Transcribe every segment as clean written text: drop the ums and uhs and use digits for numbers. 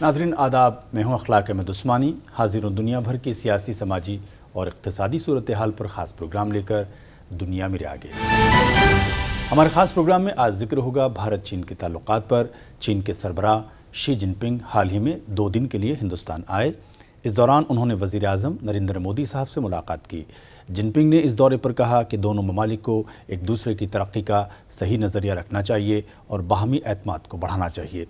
नाज़रीन आदाब, मैं हूँ अखलाक अहमद उस्मानी, हाजिर हूँ दुनिया भर की सियासी, समाजी और इक़्तिसादी सूरत हाल पर ख़ास प्रोग्राम लेकर दुनिया मेरे आगे। हमारे ख़ास प्रोग्राम में आज जिक्र होगा भारत चीन के ताल्लुकात पर। चीन के सरबराह शी जिनपिंग हाल ही में 2 दिन के लिए हिंदुस्तान आए। इस दौरान उन्होंने वज़ीर आज़म नरेंद्र मोदी साहब से मुलाकात की। जिनपिंग ने इस दौरे पर कहा कि दोनों ममालिक को एक दूसरे की तरक्की का सही नज़रिया रखना चाहिए और बाहमी एतमाद को बढ़ाना चाहिए।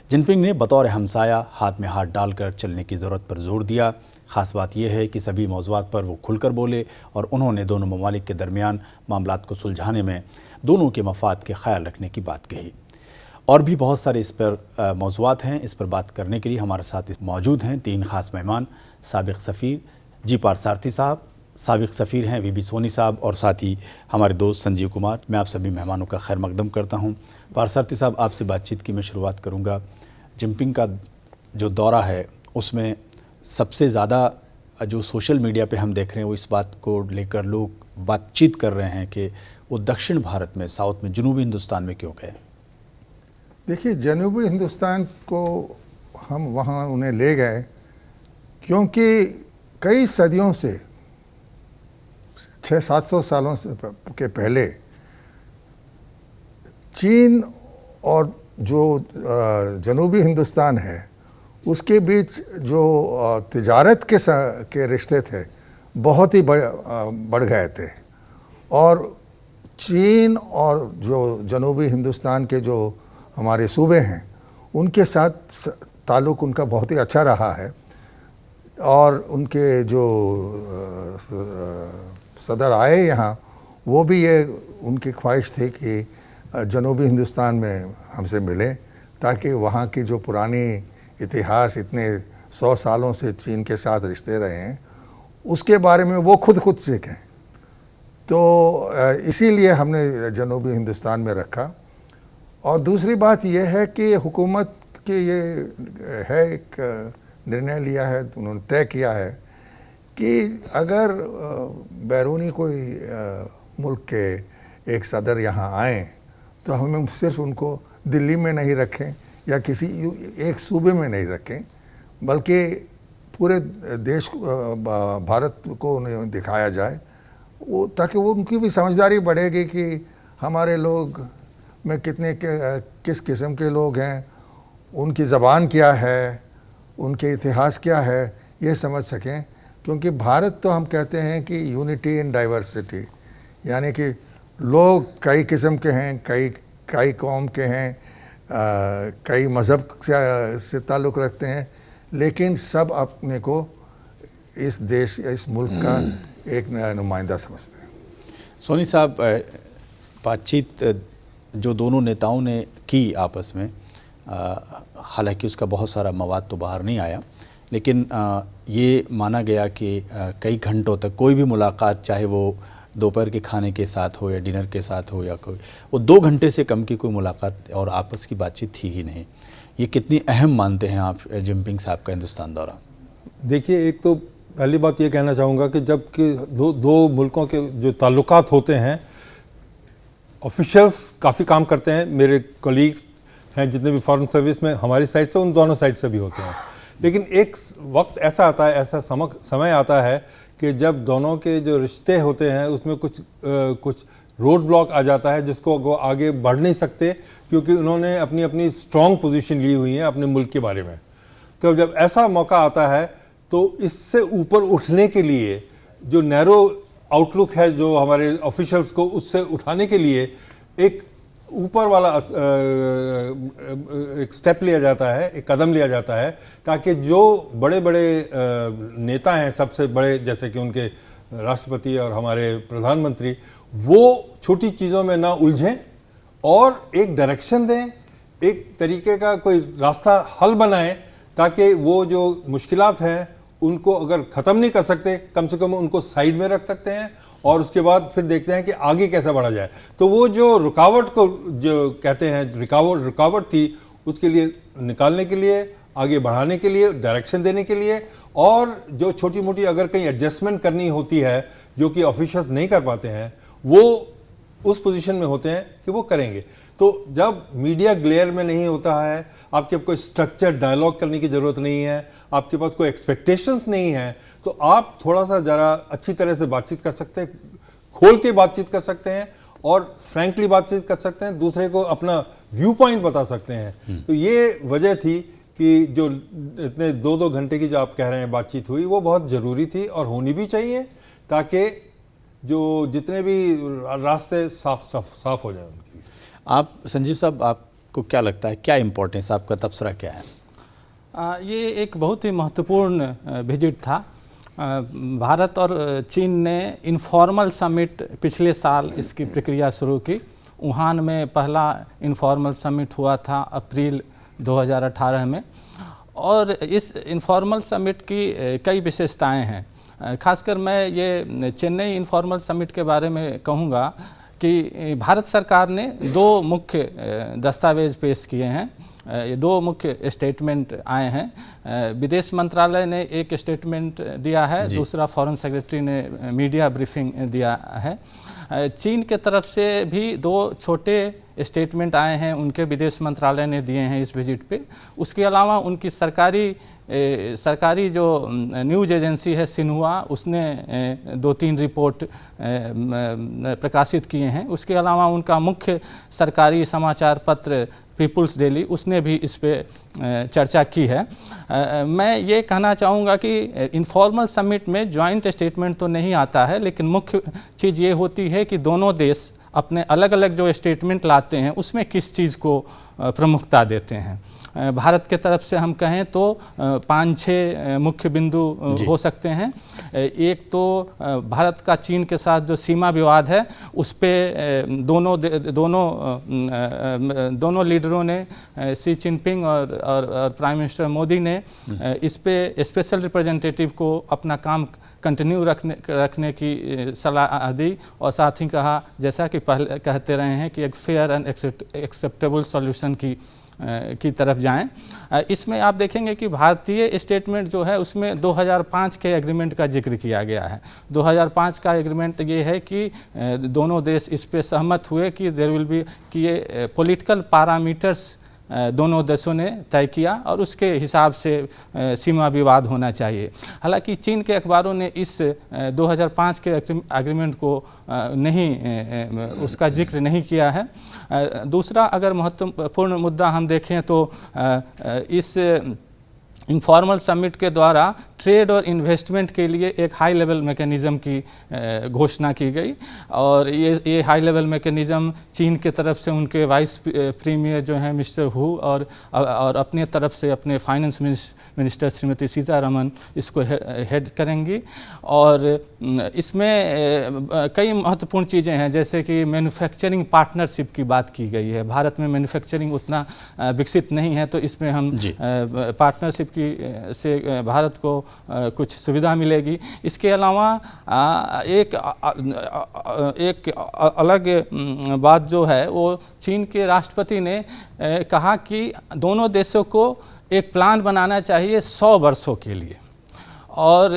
जिनपिंग ने बतौर हमसाया हाथ में हाथ डालकर चलने की ज़रूरत पर जोर दिया। ख़ास बात यह है कि सभी मौज़ूआत पर वो खुलकर बोले और उन्होंने दोनों ममालिक के दरमियान मामलात को सुलझाने में दोनों के मफाद के ख्याल रखने की बात कही। और भी बहुत सारे इस पर मौज़ूआत हैं। इस पर बात करने के लिए हमारे साथ मौजूद हैं 3 ख़ास मेहमान। साबिक़ सफ़ीर जी पारसारथी साहब, साबिक़ सफ़ीर हैं वीबी सोनी साहब और साथ ही हमारे दोस्त संजीव कुमार। मैं आप सभी मेहमानों का खैर मकदम करता हूँ। पारसारथी साहब, आपसे बातचीत की मैं शुरुआत करूँगा। जिनपिंग का जो दौरा है उसमें सबसे ज़्यादा जो सोशल मीडिया पे हम देख रहे हैं वो इस बात को लेकर लोग बातचीत कर रहे हैं कि वो दक्षिण भारत में, साउथ में, जनूबी हिंदुस्तान में क्यों गए? देखिए, जनूबी हिंदुस्तान को हम वहाँ उन्हें ले गए क्योंकि कई सदियों से 600-700 सालों से के पहले चीन और जो जनूबी हिंदुस्तान है उसके बीच जो तिजारत के रिश्ते थे बहुत ही बढ़ गए थे। और चीन और जो जनूबी हिंदुस्तान के जो हमारे सूबे हैं उनके साथ ताल्लुक़ उनका बहुत ही अच्छा रहा है। और उनके जो सदर आए यहाँ, वो भी ये उनकी ख्वाहिश थी कि जनूबी हिंदुस्तान में हमसे मिले ताकि वहाँ की जो पुरानी इतिहास, इतने 100 सालों से चीन के साथ रिश्ते रहे हैं, उसके बारे में वो खुद सीखें। तो इसीलिए हमने जनूबी हिंदुस्तान में रखा। और दूसरी बात यह है कि हुकूमत के ये है एक निर्णय लिया है, उन्होंने तय किया है कि अगर बैरूनी कोई मुल्क के एक सदर यहाँ आएँ तो हमें सिर्फ उनको दिल्ली में नहीं रखें या किसी एक सूबे में नहीं रखें, बल्कि पूरे देश भारत को उन्हें दिखाया जाए, वो ताकि वो उनकी भी समझदारी बढ़ेगी कि हमारे लोग में किस किस्म के लोग हैं, उनकी ज़बान क्या है, उनके इतिहास क्या है, ये समझ सकें। क्योंकि भारत तो हम कहते हैं कि यूनिटी इन डाइवर्सिटी, यानी कि लोग कई किस्म के हैं, कई कौम के हैं, कई मज़हब से ताल्लुक़ रखते हैं, लेकिन सब अपने को इस देश, इस मुल्क का एक नुमाइंदा समझते हैं। सोनी साहब, बातचीत जो दोनों नेताओं ने की आपस में, हालांकि उसका बहुत सारा मवाद तो बाहर नहीं आया, लेकिन ये माना गया कि कई घंटों तक कोई भी मुलाकात, चाहे वो दोपहर के खाने के साथ हो या डिनर के साथ हो या कोई, वो 2 घंटे से कम की कोई मुलाकात और आपस की बातचीत थी ही नहीं। ये कितनी अहम मानते हैं आप जिनपिंग साहब का हिंदुस्तान दौरा? देखिए, एक तो पहली बात ये कहना चाहूँगा कि जब कि दो मुल्कों के जो ताल्लुकात होते हैं, ऑफिशियल्स काफ़ी काम करते हैं। मेरे कलीग्स हैं जितने भी फॉरेन सर्विस में हमारी साइड से, उन दोनों साइड से भी होते हैं। लेकिन एक वक्त ऐसा आता है, ऐसा समय आता है कि जब दोनों के जो रिश्ते होते हैं उसमें कुछ रोड ब्लॉक आ जाता है जिसको वो आगे बढ़ नहीं सकते, क्योंकि उन्होंने अपनी स्ट्रॉन्ग पोजीशन ली हुई है अपने मुल्क के बारे में। तो जब ऐसा मौका आता है तो इससे ऊपर उठने के लिए जो नैरो आउटलुक है जो हमारे ऑफिशियल्स को, उससे उठाने के लिए एक ऊपर वाला एक स्टेप लिया जाता है, एक कदम लिया जाता है, ताकि जो बड़े बड़े नेता हैं, सबसे बड़े जैसे कि उनके राष्ट्रपति और हमारे प्रधानमंत्री, वो छोटी चीज़ों में ना उलझें और एक डायरेक्शन दें, एक तरीके का कोई रास्ता हल बनाएं, ताकि वो जो मुश्किलात हैं उनको अगर ख़त्म नहीं कर सकते, कम से कम उनको साइड में रख सकते हैं और उसके बाद फिर देखते हैं कि आगे कैसे बढ़ा जाए। तो वो जो रुकावट को जो कहते हैं रुकावट थी, उसके लिए निकालने के लिए, आगे बढ़ाने के लिए, डायरेक्शन देने के लिए, और जो छोटी मोटी अगर कहीं एडजस्टमेंट करनी होती है जो कि ऑफिशियल्स नहीं कर पाते हैं, वो उस पोजीशन में होते हैं कि वो करेंगे। तो जब मीडिया ग्लेयर में नहीं होता है, आपके कोई स्ट्रक्चर डायलॉग करने की ज़रूरत नहीं है, आपके पास कोई एक्सपेक्टेशंस नहीं है, तो आप थोड़ा सा ज़रा अच्छी तरह से बातचीत कर सकते हैं, खोल के बातचीत कर सकते हैं और फ्रैंकली बातचीत कर सकते हैं, दूसरे को अपना व्यू पॉइंट बता सकते हैं। तो ये वजह थी कि जो इतने 2-2 घंटे की जो आप कह रहे हैं बातचीत हुई, वो बहुत ज़रूरी थी और होनी भी चाहिए, ताकि जो जितने भी रास्ते साफ हो जाए उनके लिए। आप संजीव साहब, आपको क्या लगता है, क्या इम्पोर्टेंस, आपका तबसरा क्या है? ये एक बहुत ही महत्वपूर्ण विजिट था। भारत और चीन ने इनफॉर्मल समिट पिछले साल इसकी प्रक्रिया शुरू की। वुहान में पहला इनफॉर्मल समिट हुआ था अप्रैल 2018 में, और इस इनफॉर्मल समिट की कई विशेषताएं हैं। खासकर मैं ये चेन्नई इनफॉर्मल समिट के बारे में कहूँगा कि भारत सरकार ने 2 मुख्य दस्तावेज पेश किए हैं। ये 2 मुख्य स्टेटमेंट आए हैं। विदेश मंत्रालय ने एक स्टेटमेंट दिया है, दूसरा फॉरेन सेक्रेटरी ने मीडिया ब्रीफिंग दिया है। चीन के तरफ से भी 2 छोटे स्टेटमेंट आए हैं, उनके विदेश मंत्रालय ने दिए हैं इस विजिट पे। उसके अलावा उनकी सरकारी जो न्यूज़ एजेंसी है सिन्हुआ, उसने 2-3 रिपोर्ट प्रकाशित किए हैं। उसके अलावा उनका मुख्य सरकारी समाचार पत्र पीपुल्स डेली, उसने भी इस पे चर्चा की है। मैं ये कहना चाहूँगा कि इनफॉर्मल समिट में जॉइंट स्टेटमेंट तो नहीं आता है, लेकिन मुख्य चीज़ ये होती है कि दोनों देश अपने अलग अलग जो स्टेटमेंट लाते हैं उसमें किस चीज़ को प्रमुखता देते हैं। भारत के तरफ से हम कहें तो 5-6 मुख्य बिंदु हो सकते हैं। एक तो भारत का चीन के साथ जो सीमा विवाद है, उस पे दोनों लीडरों ने, शी जिनपिंग और प्राइम मिनिस्टर मोदी ने इस पे स्पेशल रिप्रेजेंटेटिव को अपना काम कंटिन्यू रखने की सलाह दी, और साथ ही कहा, जैसा कि पहले कहते रहे हैं, कि एक फेयर एंड एक्सेप्टेबल सॉल्यूशन की तरफ जाएं। इसमें आप देखेंगे कि भारतीय स्टेटमेंट जो है उसमें 2005 के एग्रीमेंट का जिक्र किया गया है। 2005 का एग्रीमेंट ये है कि दोनों देश इस पे सहमत हुए कि देयर विल बी, कि ये पॉलिटिकल पैरामीटर्स दोनों देशों ने तय किया और उसके हिसाब से सीमा विवाद होना चाहिए। हालांकि चीन के अखबारों ने इस 2005 के एग्रीमेंट को उसका जिक्र नहीं किया है। दूसरा अगर महत्वपूर्ण मुद्दा हम देखें तो इस इनफॉर्मल समिट के द्वारा ट्रेड और इन्वेस्टमेंट के लिए एक हाई लेवल मैकेनिज़्म की घोषणा की गई, और ये हाई लेवल मैकेनिज़्म चीन के तरफ से उनके वाइस प्रीमियर जो हैं मिस्टर हु और अपने तरफ से अपने फाइनेंस मिनिस्टर श्रीमती सीतारमन इसको हेड करेंगी। और इसमें कई महत्वपूर्ण चीज़ें हैं, जैसे कि मैन्युफैक्चरिंग पार्टनरशिप की बात की गई है। भारत में मैन्युफैक्चरिंग उतना विकसित नहीं है, तो इसमें हम पार्टनरशिप से भारत को कुछ सुविधा मिलेगी। इसके अलावा एक अलग बात जो है वो चीन के राष्ट्रपति ने कहा कि दोनों देशों को एक प्लान बनाना चाहिए 100 वर्षों के लिए, और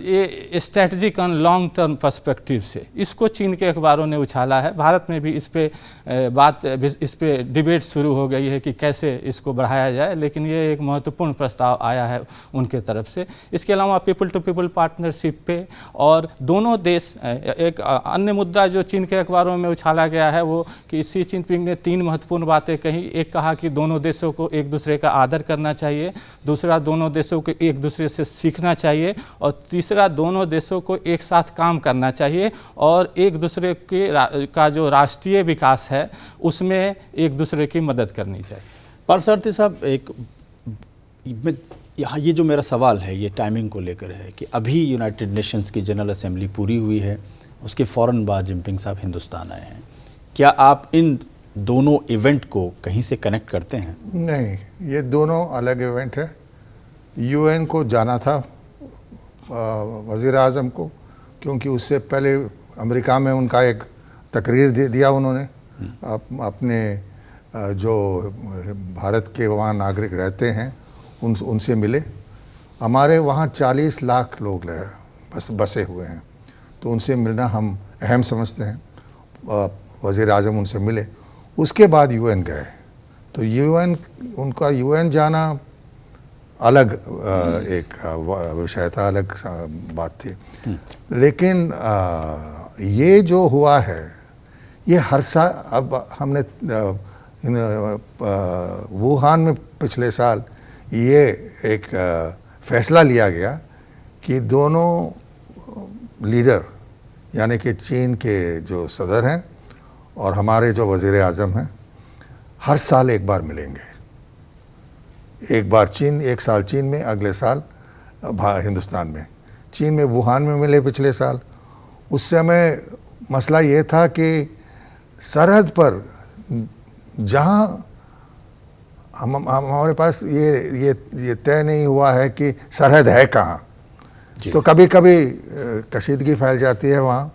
ये strategic and long term perspective से, इसको चीन के अखबारों ने उछाला है। भारत में भी इस पे डिबेट शुरू हो गई है कि कैसे इसको बढ़ाया जाए, लेकिन ये एक महत्वपूर्ण प्रस्ताव आया है उनके तरफ से। इसके अलावा पीपल टू पीपल पार्टनरशिप पे, और दोनों देश, एक अन्य मुद्दा जो चीन के अखबारों में उछाला गया है वो कि शी जिनपिंग ने 3 महत्वपूर्ण बातें कही। एक कहा कि दोनों देशों को एक दूसरे का आदर करना चाहिए, दूसरा दोनों देशों को एक दूसरे से सीखना चाहिए, और तीसरा दोनों देशों को एक साथ काम करना चाहिए, और एक दूसरे का जो राष्ट्रीय विकास है उसमें एक दूसरे की मदद करनी चाहिए। पारसारथी साहब, यहाँ ये जो मेरा सवाल है ये टाइमिंग को लेकर है कि अभी यूनाइटेड नेशंस की जनरल असेंबली पूरी हुई है, उसके फ़ौरन बाद जिनपिंग साहब हिंदुस्तान आए हैं। क्या आप इन दोनों इवेंट को कहीं से कनेक्ट करते हैं? नहीं, ये दोनों अलग इवेंट है। यूएन को जाना था वज़ीर आज़म को, क्योंकि उससे पहले अमेरिका में उनका एक तकरीर दिया उन्होंने, अपने जो भारत के वहाँ नागरिक रहते हैं उनसे मिले। हमारे वहाँ 40 लाख लोग बसे हुए हैं, तो उनसे मिलना हम अहम समझते हैं। वज़ीर आज़म उनसे मिले, उसके बाद यूएन गए। तो यूएन, उनका यूएन जाना अलग एक विषय था, अलग बात थी। लेकिन ये जो हुआ है ये हर साल, अब हमने वुहान में पिछले साल ये एक फैसला लिया गया कि दोनों लीडर यानी कि चीन के जो सदर हैं और हमारे जो वज़ीर आज़म हैं हर साल एक बार मिलेंगे। एक बार चीन, एक साल चीन में, अगले साल हिंदुस्तान में। चीन में वुहान में मिले पिछले साल। उस समय मसला ये था कि सरहद पर जहाँ हमारे पास ये तय नहीं हुआ है कि सरहद है कहाँ, तो कभी कभी कशीदगी फैल जाती है वहाँ,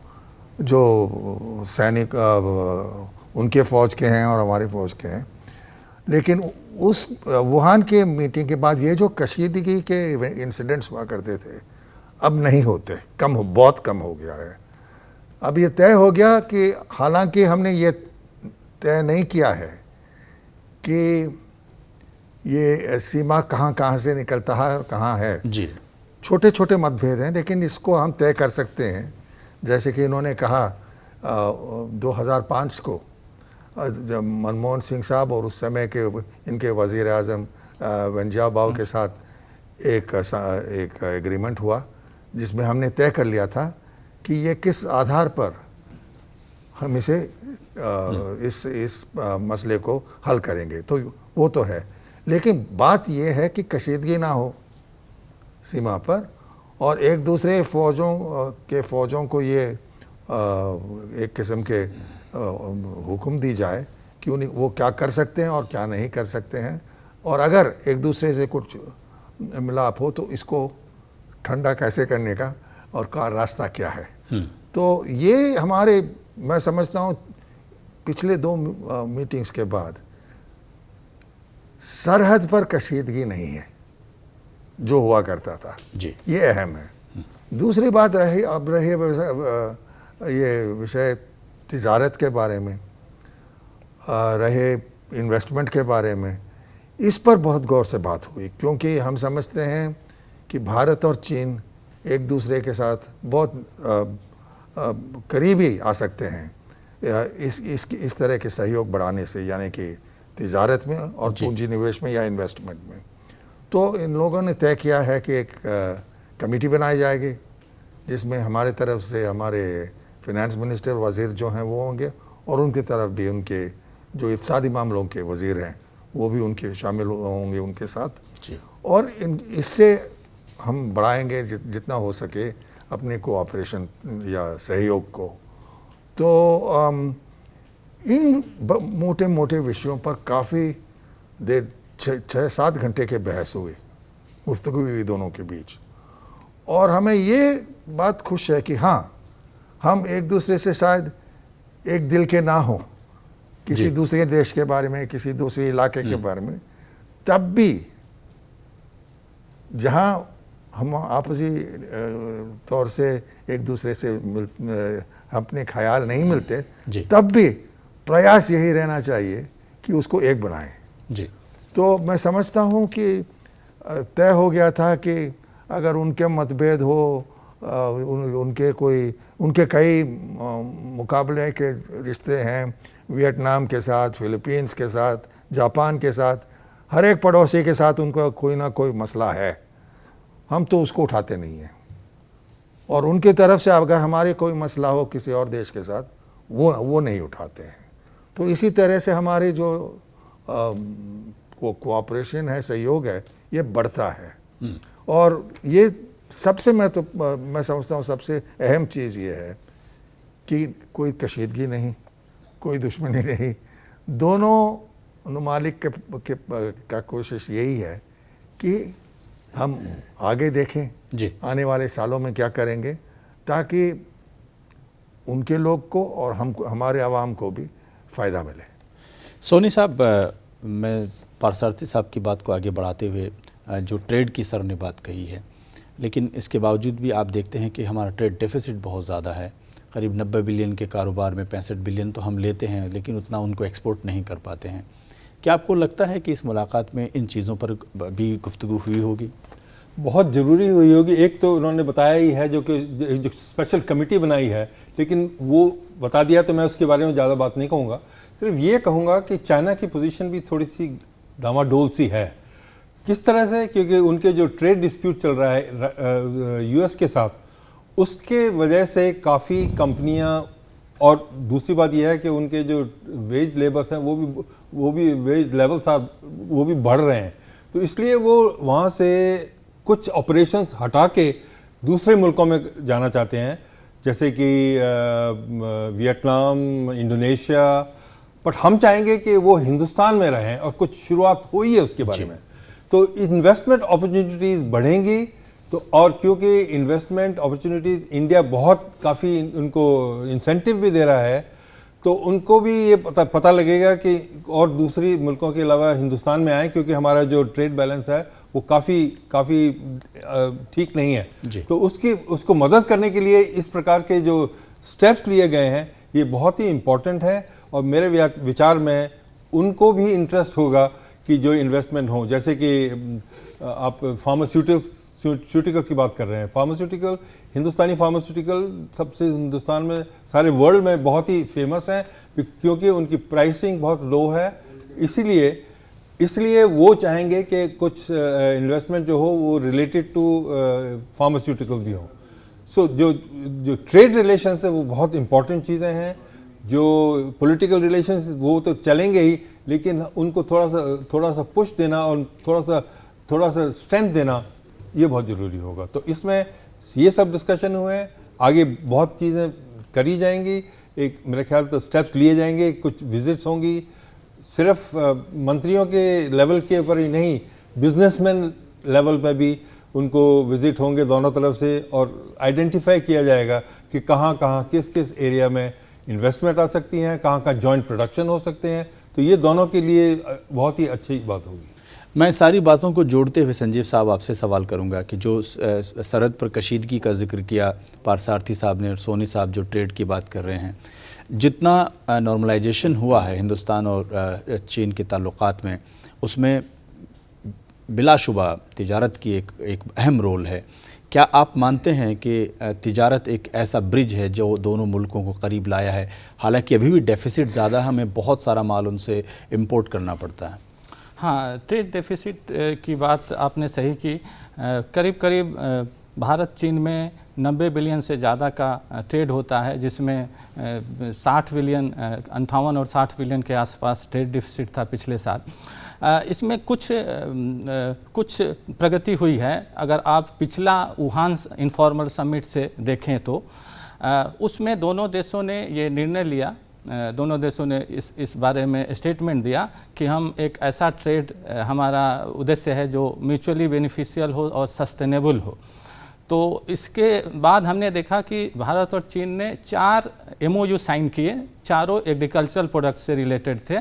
जो सैनिक उनके फ़ौज के हैं और हमारी फ़ौज के हैं। लेकिन उस वुहान के मीटिंग के बाद ये जो कशीदगी के इंसिडेंट्स हुआ करते थे अब नहीं होते, बहुत कम हो गया है। अब ये तय हो गया कि हालांकि हमने ये तय नहीं किया है कि ये सीमा कहाँ से निकलता है और कहाँ है जी, छोटे छोटे मतभेद हैं, लेकिन इसको हम तय कर सकते हैं। जैसे कि इन्होंने कहा 2005 को जब मनमोहन सिंह साहब और उस समय के इनके वज़ीर आज़म wen jiabao के साथ एक एग्रीमेंट हुआ जिसमें हमने तय कर लिया था कि ये किस आधार पर हम इस मसले को हल करेंगे। तो वो तो है, लेकिन बात ये है कि कशीदगी ना हो सीमा पर और एक दूसरे फ़ौजों को ये एक किस्म के हुक्म दी जाए कि वो क्या कर सकते हैं और क्या नहीं कर सकते हैं, और अगर एक दूसरे से कुछ मिलाप हो तो इसको ठंडा कैसे करने का और का रास्ता क्या है। तो ये हमारे, मैं समझता हूँ पिछले 2 मीटिंग्स के बाद सरहद पर कशीदगी नहीं है जो हुआ करता था जी, ये अहम है। दूसरी बात रही ये विषय तिजारत के बारे में, रहे इन्वेस्टमेंट के बारे में, इस पर बहुत गौर से बात हुई, क्योंकि हम समझते हैं कि भारत और चीन एक दूसरे के साथ बहुत करीबी आ सकते हैं इस तरह के सहयोग बढ़ाने से, यानी कि तिजारत में और पूंजी निवेश में या इन्वेस्टमेंट में। तो इन लोगों ने तय किया है कि एक कमेटी बनाई जाएगी जिसमें हमारे तरफ से हमारे फिनेंस मिनिस्टर वज़ीर जो हैं वो होंगे और उनकी तरफ भी उनके जो इक़्तिसादी मामलों के वज़ीर हैं वो भी उनके शामिल होंगे उनके साथ जी। और इससे हम बढ़ाएंगे जितना हो सके अपने कोऑपरेशन या सहयोग को। तो इन मोटे मोटे विषयों पर काफ़ी देर 6-7 घंटे के बहस हुई, गुफ्तगू हुई दोनों के बीच, और हमें ये बात खुश है कि हाँ, हम एक दूसरे से शायद एक दिल के ना हो किसी दूसरे देश के बारे में, किसी दूसरे इलाके के बारे में, तब भी जहाँ हम आपसी तौर से एक दूसरे से अपने ख्याल नहीं मिलते, तब भी प्रयास यही रहना चाहिए कि उसको एक बनाएं। जी। तो मैं समझता हूँ कि तय हो गया था कि अगर उनके मतभेद हो, उनके कई मुकाबले के रिश्ते हैं वियतनाम के साथ, फिलीपींस के साथ, जापान के साथ, हर एक पड़ोसी के साथ उनका कोई ना कोई मसला है, हम तो उसको उठाते नहीं हैं, और उनकी तरफ से अगर हमारे कोई मसला हो किसी और देश के साथ वो नहीं उठाते हैं। तो इसी तरह से हमारे जो कोऑपरेशन है, सहयोग है, ये बढ़ता है। और ये सबसे मैं समझता हूँ सबसे अहम चीज़ ये है कि कोई कशीदगी नहीं, कोई दुश्मनी नहीं, दोनों ममालिक का कोशिश यही है कि हम आगे देखें जी। आने वाले सालों में क्या करेंगे ताकि उनके लोग को और हमारे आवाम को भी फ़ायदा मिले। सोनी साहब, मैं पारसारथी साहब की बात को आगे बढ़ाते हुए जो ट्रेड की सर ने बात कही है, लेकिन इसके बावजूद भी आप देखते हैं कि हमारा ट्रेड डेफिसिट बहुत ज़्यादा है करीब 90 बिलियन के कारोबार में 65 बिलियन तो हम लेते हैं, लेकिन उतना उनको एक्सपोर्ट नहीं कर पाते हैं। क्या आपको लगता है कि इस मुलाकात में इन चीज़ों पर भी गुफ्तगू हुई होगी? बहुत ज़रूरी हुई होगी। एक तो उन्होंने बताया ही है, जो स्पेशल कमेटी बनाई है, लेकिन वो बता दिया तो मैं उसके बारे में ज़्यादा बात नहीं कहूँगा। सिर्फ ये कहूँगा कि चाइना की पोजीशन भी थोड़ी सी डामाडोल सी है। किस तरह से? क्योंकि उनके जो ट्रेड डिस्प्यूट चल रहा है यूएस के साथ, उसके वजह से काफ़ी कंपनियां, और दूसरी बात यह है कि उनके जो वेज लेबर्स हैं वो भी वेज लेवल्स वो भी बढ़ रहे हैं। तो इसलिए वो वहाँ से कुछ ऑपरेशंस हटा के दूसरे मुल्कों में जाना चाहते हैं, जैसे कि वियतनाम, इंडोनेशिया। बट हम चाहेंगे कि वो हिंदुस्तान में रहें, और कुछ शुरुआत हुई है उसके बारे में। तो इन्वेस्टमेंट अपॉर्चुनिटीज़ बढ़ेंगी। तो और क्योंकि इन्वेस्टमेंट अपॉर्चुनिटीज़ इंडिया बहुत काफ़ी उनको इंसेंटिव भी दे रहा है, तो उनको भी ये पता लगेगा कि और दूसरी मुल्कों के अलावा हिंदुस्तान में आए, क्योंकि हमारा जो ट्रेड बैलेंस है वो काफ़ी ठीक नहीं है। तो उसको मदद करने के लिए इस प्रकार के जो स्टेप्स लिए गए हैं ये बहुत ही इम्पोर्टेंट है। और मेरे विचार में उनको भी इंटरेस्ट होगा कि जो इन्वेस्टमेंट हो, जैसे कि आप फार्मास्यूटिकल्स की बात कर रहे हैं। फार्मास्यूटिकल, हिंदुस्तानी फार्मास्यूटिकल सबसे हिंदुस्तान में, सारे वर्ल्ड में बहुत ही फेमस हैं, क्योंकि उनकी प्राइसिंग बहुत लो है। इसलिए वो चाहेंगे कि कुछ इन्वेस्टमेंट जो हो वो रिलेटेड टू फार्मास्यूटिकल भी हो। सो जो ट्रेड रिलेशंस है वो बहुत इंपॉर्टेंट चीज़ें हैं। जो पॉलिटिकल रिलेशंस वो तो चलेंगे ही, लेकिन उनको थोड़ा सा पुश देना और थोड़ा सा स्ट्रेंथ देना ये बहुत ज़रूरी होगा। तो इसमें ये सब डिस्कशन हुए हैं, आगे बहुत चीज़ें करी जाएंगी। एक मेरे ख्याल तो स्टेप्स लिए जाएंगे, कुछ विजिट्स होंगी, सिर्फ मंत्रियों के लेवल के ऊपर ही नहीं, बिजनेसमैन लेवल पर भी उनको विजिट होंगे दोनों तरफ से, और आइडेंटिफाई किया जाएगा कि कहाँ किस एरिया में इन्वेस्टमेंट आ सकती हैं, कहाँ जॉइंट प्रोडक्शन हो सकते हैं। तो ये दोनों के लिए बहुत ही अच्छी बात होगी। मैं सारी बातों को जोड़ते हुए संजीव साहब आपसे सवाल करूंगा कि जो सरहद पर कशीदगी का जिक्र किया पारसारथी साहब ने और सोनी साहब जो ट्रेड की बात कर रहे हैं, जितना नॉर्मलाइजेशन हुआ है हिंदुस्तान और चीन के ताल्लुकात में, उसमें बिलाशुबा तिजारत की एक अहम रोल है। क्या आप मानते हैं कि तिजारत एक ऐसा ब्रिज है जो दोनों मुल्कों को करीब लाया है? हालांकि अभी भी डेफिसिट ज़्यादा, हमें बहुत सारा माल उनसे इम्पोर्ट करना पड़ता है। हाँ, ट्रेड डेफिसिट की बात आपने सही की। करीब भारत चीन में 90 बिलियन से ज़्यादा का ट्रेड होता है, जिसमें 60 बिलियन 58 और 60 बिलियन के आसपास ट्रेड डेफिसिट था पिछले साल। इसमें कुछ प्रगति हुई है। अगर आप पिछला वुहान इनफॉर्मल समिट से देखें तो उसमें दोनों देशों ने ये निर्णय लिया, दोनों देशों ने इस बारे में स्टेटमेंट दिया कि हम एक ऐसा ट्रेड, हमारा उद्देश्य है जो म्यूचुअली बेनिफिशियल हो और सस्टेनेबल हो। तो इसके बाद हमने देखा कि भारत और चीन ने 4 MOU साइन किए, चारों एग्रीकल्चरल प्रोडक्ट से रिलेटेड थे,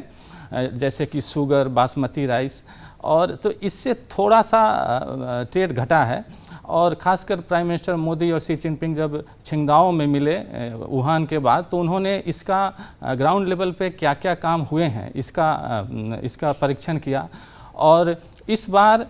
जैसे कि शुगर, बासमती राइस, और तो इससे थोड़ा सा ट्रेड घटा है। और ख़ासकर प्राइम मिनिस्टर मोदी और शी जिनपिंग जब छिंगदाओ में मिले वुहान के बाद, तो उन्होंने इसका ग्राउंड लेवल पे क्या क्या काम हुए हैं इसका परीक्षण किया। और इस बार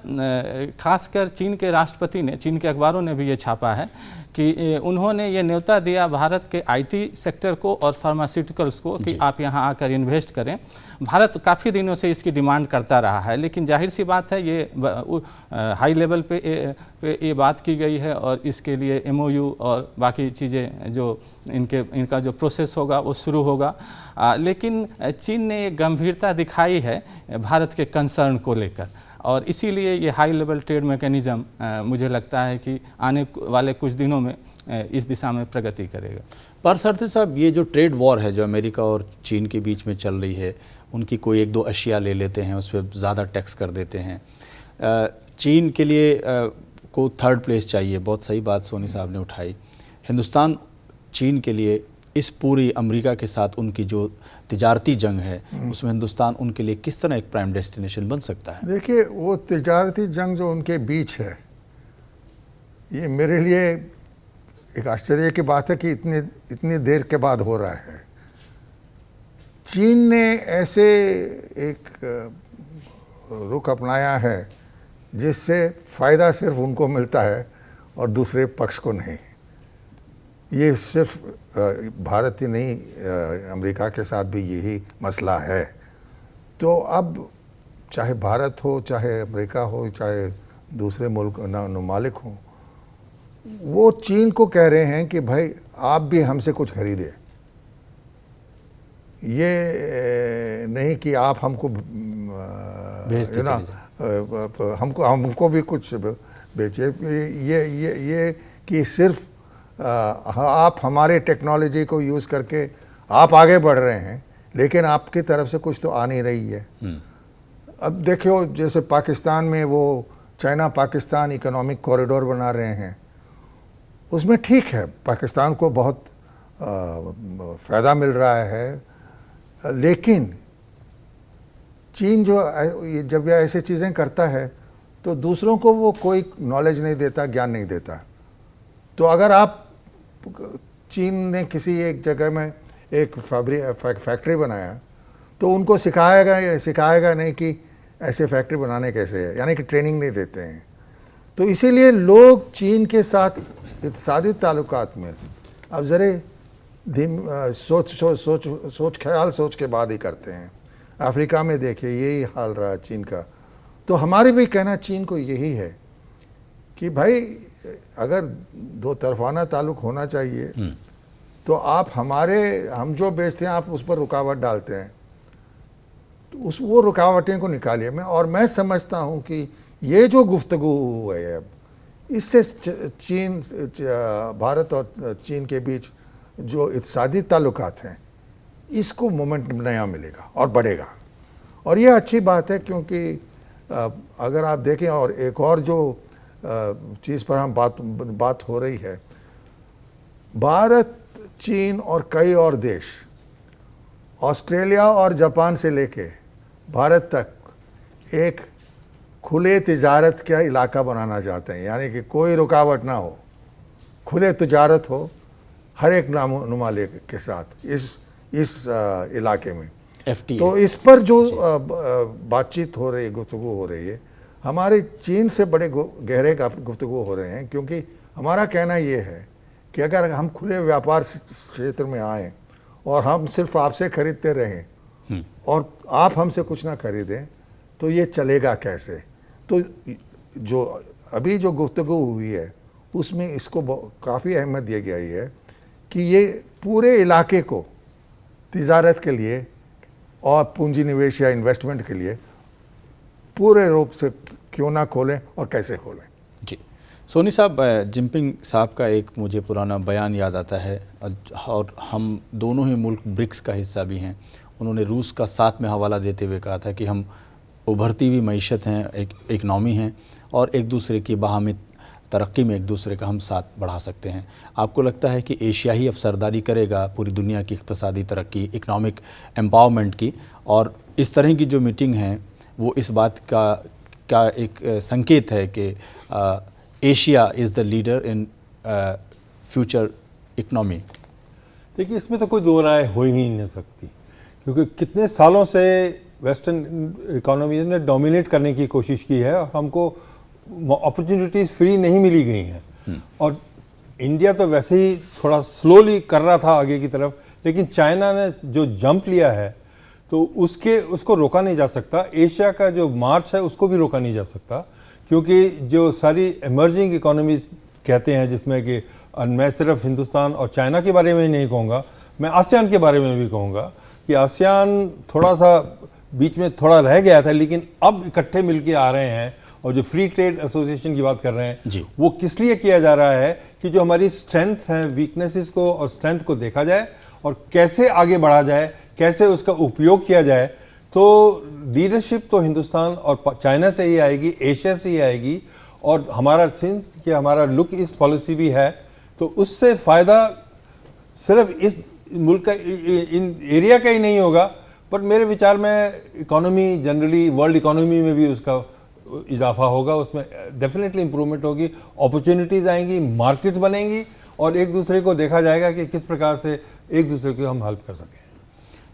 खासकर चीन के राष्ट्रपति ने, चीन के अखबारों ने भी ये छापा है कि उन्होंने ये न्योता दिया भारत के IT सेक्टर को और फार्मास्यूटिकल्स को कि आप यहाँ आकर इन्वेस्ट करें। भारत काफ़ी दिनों से इसकी डिमांड करता रहा है, लेकिन जाहिर सी बात है ये हाई लेवल पे ये बात की गई है, और इसके लिए MOU और बाकी चीज़ें जो इनका जो प्रोसेस होगा वो शुरू होगा। लेकिन चीन ने एक गंभीरता दिखाई है भारत के कंसर्न को लेकर, और इसीलिए ये हाई लेवल ट्रेड मैकेनिज़्म मुझे लगता है कि आने वाले कुछ दिनों में इस दिशा में प्रगति करेगा। पारसारथी साहब, ये जो ट्रेड वॉर है जो अमेरिका और चीन के बीच में चल रही है, उनकी कोई 1-2 अशिया ले लेते हैं, उस पर ज़्यादा टैक्स कर देते हैं। चीन के लिए को 3rd प्लेस चाहिए, बहुत सही बात सोनी साहब ने उठाई। हिंदुस्तान चीन के लिए इस पूरी अमेरिका के साथ उनकी जो तिजारती जंग है, उसमें हिंदुस्तान उनके लिए किस तरह एक प्राइम डेस्टिनेशन बन सकता है? देखिए, वो तिजारती जंग जो उनके बीच है, ये मेरे लिए एक आश्चर्य की बात है कि इतनी देर के बाद हो रहा है। चीन ने ऐसे एक रुख अपनाया है जिससे फ़ायदा सिर्फ उनको मिलता है और दूसरे पक्ष को नहीं। ये सिर्फ भारत ही नहीं, अमेरिका के साथ भी यही मसला है। तो अब चाहे भारत हो, चाहे अमेरिका हो, चाहे दूसरे मुल्क ममालिक हों, वो चीन को कह रहे हैं कि भाई आप भी हमसे कुछ खरीदे। ये नहीं कि आप हमको भेजते ना हमको भी कुछ बेचे। ये कि सिर्फ आप हमारे टेक्नोलॉजी को यूज़ करके आप आगे बढ़ रहे हैं, लेकिन आपकी तरफ से कुछ तो आ नहीं रही है। अब देखो, जैसे पाकिस्तान में वो चाइना पाकिस्तान इकोनॉमिक कॉरिडोर बना रहे हैं, उसमें ठीक है, पाकिस्तान को बहुत फ़ायदा मिल रहा है, लेकिन चीन जब यह ऐसी चीज़ें करता है तो दूसरों को वो कोई नॉलेज नहीं देता, ज्ञान नहीं देता। तो अगर आप, चीन ने किसी एक जगह में एक फैक्ट्री बनाया तो उनको सिखाएगा नहीं कि ऐसे फैक्ट्री बनाने कैसे है, यानी कि ट्रेनिंग नहीं देते हैं। तो इसीलिए लोग चीन के साथ इक़्तिसादी ताल्लुकात में अब ज़रे सोच के बाद ही करते हैं। अफ्रीका में देखिए यही हाल रहा चीन का। तो हमारे भी कहना चीन को यही है कि भाई अगर दो तरफाना ताल्लुक़ होना चाहिए तो आप हम जो बेचते हैं आप उस पर रुकावट डालते हैं, तो वो रुकावटें को निकालिए। मैं समझता हूँ कि ये जो गुफ्तगू है अब, इससे भारत और चीन के बीच जो इक़्तिसादी ताल्लुकात हैं, इसको मोमेंटम नया मिलेगा और बढ़ेगा। और ये अच्छी बात है, क्योंकि अगर आप देखें, और एक और जो चीज़ पर हम बात हो रही है, भारत, चीन और कई और देश ऑस्ट्रेलिया और जापान से लेके भारत तक एक खुले तिजारत का इलाका बनाना चाहते हैं, यानी कि कोई रुकावट ना हो, खुले तिजारत हो हर एक ममालिक के साथ इस इलाके में। FTA। तो इस पर जो बातचीत हो रही है, गुफ्तगू हो रही है, हमारे चीन से बड़े गहरे गुफ्तगू हो रहे हैं, क्योंकि हमारा कहना ये है कि अगर हम खुले व्यापार क्षेत्र में आएँ और हम सिर्फ आपसे खरीदते रहें और आप हमसे कुछ ना खरीदें, तो ये चलेगा कैसे। तो जो अभी जो गुफ्तगू हुई है उसमें इसको काफ़ी अहमियत दी गई है कि ये पूरे इलाके को तिजारत के लिए और पूंजी निवेश या इन्वेस्टमेंट के लिए पूरे रूप से क्यों ना खोलें और कैसे खोलें। जी, सोनी साहब, जिनपिंग साहब का एक मुझे पुराना बयान याद आता है, और हम दोनों ही मुल्क ब्रिक्स का हिस्सा भी हैं। उन्होंने रूस का साथ में हवाला देते हुए कहा था कि हम उभरती हुई मईशत हैं, एक इकनॉमी हैं, और एक दूसरे की बाहमी तरक्की में एक दूसरे का हम साथ बढ़ा सकते हैं। आपको लगता है कि एशिया ही अब सरदारी करेगा पूरी दुनिया की इक़्तिसादी तरक्की, इकनॉमिक एम्पावरमेंट की, और इस तरह की जो मीटिंग है वो इस बात का एक संकेत है कि Asia is the leader in future economy? देखिए, इसमें तो कोई दो राय हो ही नहीं सकती, क्योंकि कितने सालों से वेस्टर्न इकोनॉमीज ने डोमिनेट करने की कोशिश की है और हमको अपॉर्चुनिटीज़ फ्री नहीं मिली गई हैं। और इंडिया तो वैसे ही थोड़ा स्लोली कर रहा था आगे की तरफ, लेकिन चाइना ने जो जंप लिया है तो उसको रोका नहीं जा सकता। एशिया का जो मार्च है उसको भी रोका नहीं जा सकता, क्योंकि जो सारी इमर्जिंग इकोनॉमीज कहते हैं, जिसमें कि मैं सिर्फ हिंदुस्तान और चाइना के बारे में ही नहीं कहूँगा, मैं आसियान के बारे में भी कहूँगा कि आसियान थोड़ा सा बीच में थोड़ा रह गया था, लेकिन अब इकट्ठे मिलके आ रहे हैं। और जो फ्री ट्रेड एसोसिएशन की बात कर रहे हैं वो किस लिए किया जा रहा है कि जो हमारी स्ट्रेंथ हैं, वीकनेसेस को और स्ट्रेंथ को देखा जाए और कैसे आगे बढ़ा जाए, कैसे उसका उपयोग किया जाए। तो लीडरशिप तो हिंदुस्तान और चाइना से ही आएगी, एशिया से ही आएगी, और हमारा सिंस कि हमारा लुक ईस्ट पॉलिसी भी है, तो उससे फ़ायदा सिर्फ इस मुल्क का, इन एरिया का ही नहीं होगा, पर मेरे विचार में इकोनॉमी जनरली, वर्ल्ड इकोनॉमी में भी उसका इजाफा होगा, उसमें डेफिनेटली इंप्रूवमेंट होगी, अपॉर्चुनिटीज़ आएंगी, मार्केट बनेंगी, और एक दूसरे को देखा जाएगा कि किस प्रकार से एक दूसरे को हम हेल्प कर सकें।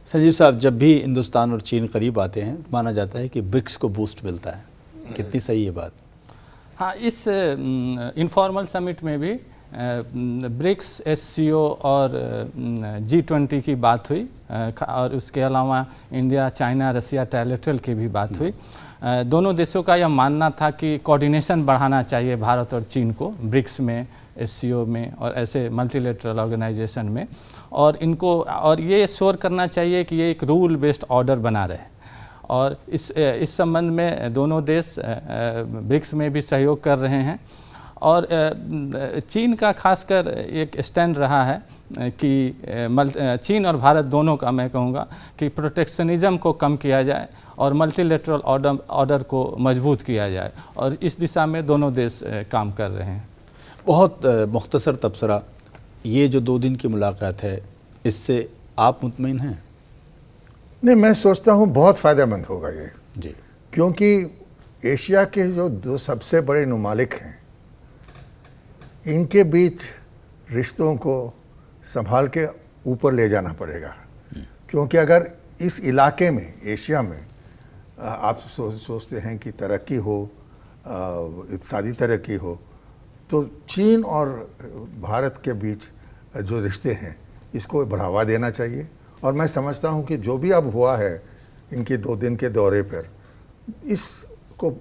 संजीव साहब, जब भी हिंदुस्तान और चीन करीब आते हैं माना जाता है कि ब्रिक्स को बूस्ट मिलता है, कितनी सही है बात? हाँ, इस इनफॉर्मल समिट में भी ब्रिक्स, SCO और G20 की बात हुई और उसके अलावा इंडिया, चाइना, रसिया ट्रायलेटरल की भी बात हुई। दोनों देशों का यह मानना था कि कोऑर्डिनेशन बढ़ाना चाहिए भारत और चीन को ब्रिक्स में, SCO में और ऐसे मल्टीलेटरल ऑर्गेनाइजेशन में, और इनको और ये श्योर करना चाहिए कि ये एक रूल बेस्ड ऑर्डर बना रहे। और इस संबंध में दोनों देश ब्रिक्स में भी सहयोग कर रहे हैं। और चीन का खासकर एक स्टैंड रहा है कि चीन और भारत दोनों का मैं कहूँगा कि प्रोटेक्शनिज्म को कम किया जाए और मल्टीलेटरल ऑर्डर को मजबूत किया जाए, और इस दिशा में दोनों देश काम कर रहे हैं। बहुत मुख्तसर तबसरा, ये जो 2 दिन की मुलाकात है इससे आप मुतमईन हैं? नहीं, मैं सोचता हूँ बहुत फ़ायदेमंद होगा ये जी, क्योंकि एशिया के जो 2 सबसे बड़े ममालिक हैं, इनके बीच रिश्तों को संभाल के ऊपर ले जाना पड़ेगा। क्योंकि अगर इस इलाके में, एशिया में आप सोचते हैं कि तरक्की हो, इक़्तिसादी तरक्की हो, तो चीन और भारत के बीच जो रिश्ते हैं इसको बढ़ावा देना चाहिए। और मैं समझता हूं कि जो भी अब हुआ है इनके 2 दिन के दौरे पर, इसको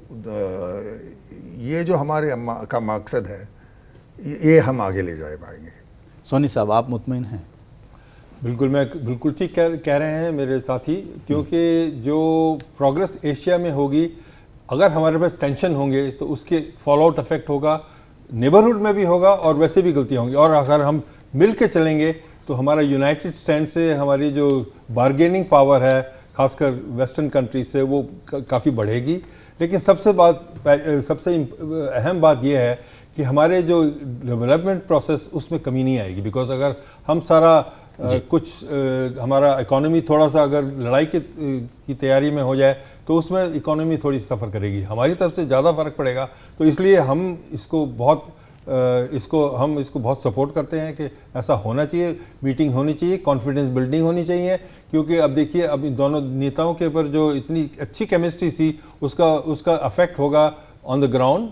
ये जो हमारे का मकसद है ये हम आगे ले जाए पाएंगे। सोनी साहब, आप मुतमईन हैं? बिल्कुल ठीक कह रहे हैं मेरे साथी, क्योंकि जो प्रोग्रेस एशिया में होगी, अगर हमारे पास टेंशन होंगे तो उसके फॉलो आउट इफेक्ट होगा, नेबरहुड में भी होगा और वैसे भी गलतियाँ होंगी। और अगर हम मिल के चलेंगे तो हमारा यूनाइटेड स्टैंड से हमारी जो बार्गेनिंग पावर है खासकर वेस्टर्न कंट्री से वो काफ़ी बढ़ेगी। लेकिन सबसे अहम बात यह है कि हमारे जो डेवलपमेंट प्रोसेस उसमें कमी नहीं आएगी। बिकॉज अगर हम सारा हमारा इकोनॉमी थोड़ा सा अगर लड़ाई की तैयारी में हो जाए तो उसमें इकोनॉमी थोड़ी सफ़र करेगी, हमारी तरफ से ज़्यादा फ़र्क पड़ेगा। तो इसलिए हम इसको बहुत सपोर्ट करते हैं कि ऐसा होना चाहिए, मीटिंग होनी चाहिए, कॉन्फिडेंस बिल्डिंग होनी चाहिए। क्योंकि अब देखिए, अब इन दोनों नेताओं के ऊपर जो इतनी अच्छी केमिस्ट्री थी उसका अफेक्ट होगा ऑन द ग्राउंड,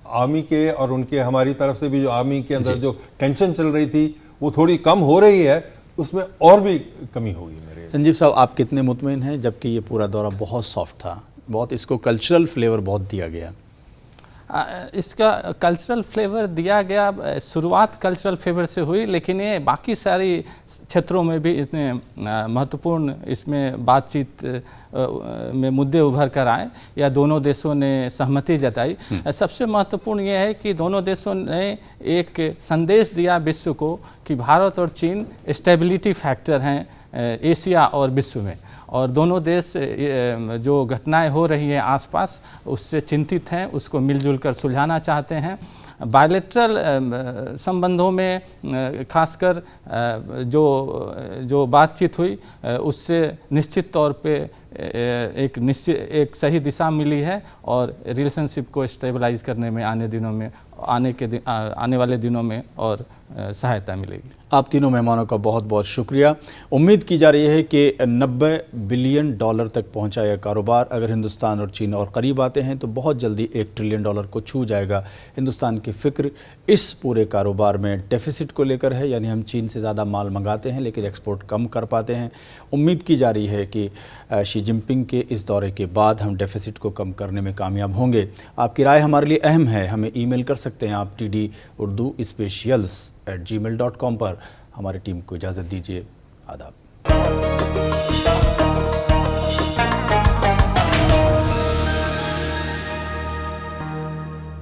आर्मी के और उनके हमारी तरफ से भी जो आर्मी के अंदर जो टेंशन चल रही थी वो थोड़ी कम हो रही है, उसमें और भी कमी होगी। मेरे संजीव साहब, आप कितने मुतमईन हैं जबकि ये पूरा दौरा बहुत सॉफ्ट था, बहुत इसको कल्चरल फ्लेवर बहुत दिया गया? इसका कल्चरल फ्लेवर दिया गया, शुरुआत कल्चरल फ्लेवर से हुई, लेकिन ये बाकी सारी क्षेत्रों में भी इतने महत्वपूर्ण इसमें बातचीत में मुद्दे उभर कर आए या दोनों देशों ने सहमति जताई। सबसे महत्वपूर्ण यह है कि दोनों देशों ने एक संदेश दिया विश्व को कि भारत और चीन स्टेबिलिटी फैक्टर हैं एशिया और विश्व में, और दोनों देश जो घटनाएं हो रही हैं आसपास उससे चिंतित हैं, उसको मिलजुल कर सुलझाना चाहते हैं। बायलैटरल संबंधों में खासकर जो बातचीत हुई उससे निश्चित तौर पे एक सही दिशा मिली है और रिलेशनशिप को स्टेबलाइज करने में आने वाले दिनों में और सहायता मिलेगी। आप तीनों मेहमानों का बहुत बहुत शुक्रिया। उम्मीद की जा रही है कि $90 बिलियन तक पहुंचा यह कारोबार अगर हिंदुस्तान और चीन और करीब आते हैं तो बहुत जल्दी $1 ट्रिलियन को छू जाएगा। हिंदुस्तान की फ़िक्र इस पूरे कारोबार में डेफिसिट को लेकर है, यानी हम चीन से ज़्यादा माल मंगाते हैं लेकिन एक्सपोर्ट कम कर पाते हैं। उम्मीद की जा रही है कि शी जिनपिंग के इस दौरे के बाद हम डेफिसिट को कम करने में कामयाब होंगे। आपकी राय हमारे लिए अहम है, हमें ईमेल कर सकते हैं आप TD Urdu specials@gmail.com पर। हमारी टीम को इजाज़त दीजिए। आदाब।